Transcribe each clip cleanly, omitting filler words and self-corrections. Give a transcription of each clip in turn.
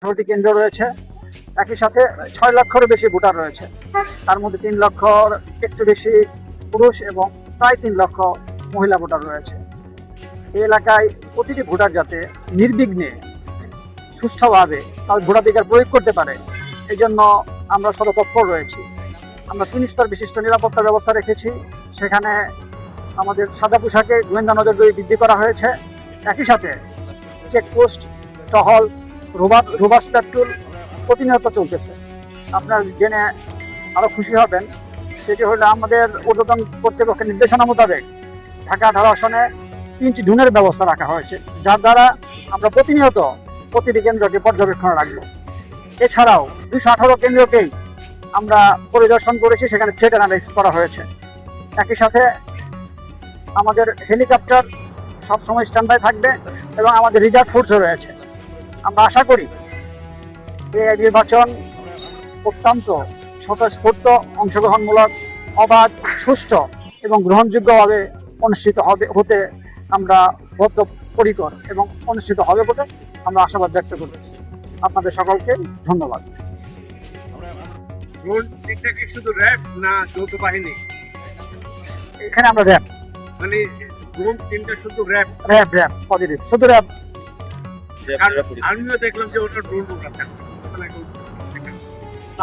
Voter কেন্দ্র রয়েছে। একই সাথে 6 লক্ষেরও বেশি ভোটার রয়েছে। তার মধ্যে 3 লক্ষর একটু বেশি পুরুষ এবং প্রায় 3 লক্ষ মহিলা ভোটার রয়েছে। এই এলাকায় প্রতিটি ভোটার যাতে নির্বিঘ্নে সুষ্ঠুভাবে তার ভোটাধিকার প্রয়োগ করতে পারে, এই জন্য আমরা সদা তৎপর রয়েছি। আমরা 3 স্তর বিশিষ্ট নিরাপত্তা ব্যবস্থা রেখেছি। সেখানে আমাদের সাদা পোশাকে গোয়েন্দা নজরদারি বৃদ্ধি করা হয়েছে। একই সাথে চেকপোস্ট, টহল, রোবাস পেট্রোল প্রতিনিয়ত চলতেছে। আপনার জেনে আরও খুশি হবেন, সেটি হলো আমাদের ঊর্ধ্বতন কর্তৃপক্ষের নির্দেশনা মোতাবেক ঢাকা 18 আসনে 3টি ড্রোনের ব্যবস্থা রাখা হয়েছে, যার দ্বারা আমরা প্রতিনিয়ত প্রতিটি কেন্দ্রকে পর্যবেক্ষণে রাখবো। এছাড়াও 218 কেন্দ্রকেই আমরা পরিদর্শন করেছি, সেখানে থ্রেট অ্যানালাইসিস করা হয়েছে। একই সাথে আমাদের হেলিকপ্টার সবসময় স্ট্যান্ড বাই থাকবে এবং আমাদের রিজার্ভ ফোর্সও রয়েছে। আমরা আশা করি এই নির্বাচন অত্যন্ত স্বতঃস্ফূর্ত, অংশগ্রহণমূলক, অবাধ, সুষ্ঠু এবং গ্রহণযোগ্যভাবে অনুষ্ঠিত হতে আমরা বদ্ধপরিকর এবং অনুষ্ঠিত হবে বলে আমরা আশাবাদ ব্যক্ত করতেছি। আপনাদের সকলকে ধন্যবাদ। শুধু র্যাব না যৌথ বাহিনী? এখানে আমরা র্যাব, মানে ড্রোন টিমটা শুধু র্যাব পজিটিভ, শুধু র্যাব। আমিও দেখলাম যে ওটা ড্রোন উড়াতে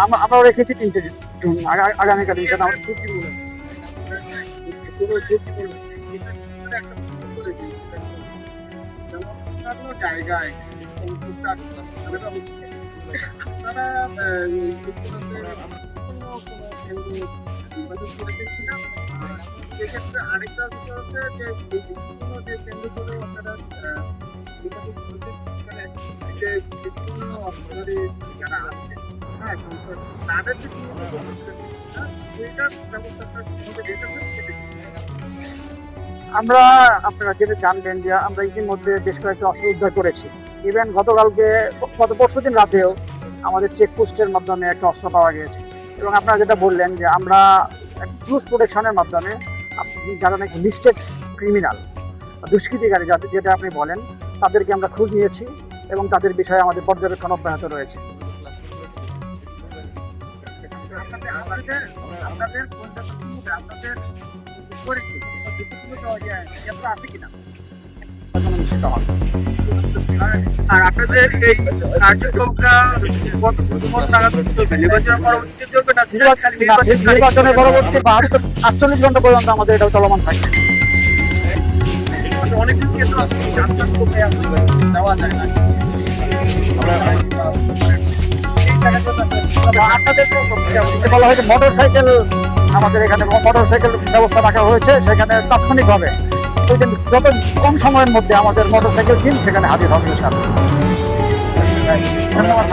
আমরাও রেখেছি 3টে ড্রোন। আগামীকাল ইনশাআল্লাহ আমরা ঝুঁকি মনে হচ্ছে, কোনো ঝুঁকি মনে হচ্ছে। একটা প্রশ্ন করে দিই, যেমন অন্যান্য জায়গায় আলাদা হচ্ছে, আপনারা যুক্তরাজ্যে কোনো কেন্দ্র নির্বাচন করেছেন কিনা? সেক্ষেত্রে আরেকটা বিষয় হচ্ছে যে এই ঝুঁকিপূর্ণ যে কেন্দ্রগুলো আপনারা নির্বাচন করেছেন, সেখানে যে বিভিন্ন অস্ত্রধারী যারা আছে, হ্যাঁ, তাদের যে চিহ্নিত করতে সেটার ব্যবস্থাটা কিভাবে রেখেছেন সেটা আমরা, আপনারা যেটা জানবেন যে আমরা ইতিমধ্যে বেশ কয়েকটি অস্ত্র উদ্ধার করেছি। ইভেন গত পরশুদিন রাতেও আমাদের চেকপোস্টের মাধ্যমে একটা অস্ত্র পাওয়া গিয়েছে। এবং আপনারা যেটা বললেন যে আমরা ক্লোজ প্রোটেকশনের মাধ্যমে যারা নাকি লিস্টেড ক্রিমিনাল, দুষ্কৃতিকারী যেটা আপনি বলেন, তাদেরকে আমরা খোঁজ নিয়েছি এবং তাদের বিষয়ে আমাদের পর্যবেক্ষণ অব্যাহত রয়েছে। আর আপনাদের এই কার্যক্রমটা কত নাগাদ চলবে? নির্বাচনের পরবর্তীতে চলবে না নির্বাচনের পরবর্তী 48 ঘন্টা পর্যন্ত আমাদের এটা চলমান থাকবে। অনেকদিন কেন্দ্র আছে, রাস্তার কোথায় যাওয়া যায় না, আপনাদের বলা হয়েছে মোটরসাইকেল, আমাদের এখানে মোটরসাইকেল ব্যবস্থা রাখা হয়েছে। সেখানে তাৎক্ষণিকভাবে ওই দিন যত কম সময়ের মধ্যে আমাদের মোটরসাইকেল টিম সেখানে হাজির হবে ইনশাআল্লাহ। ধন্যবাদ।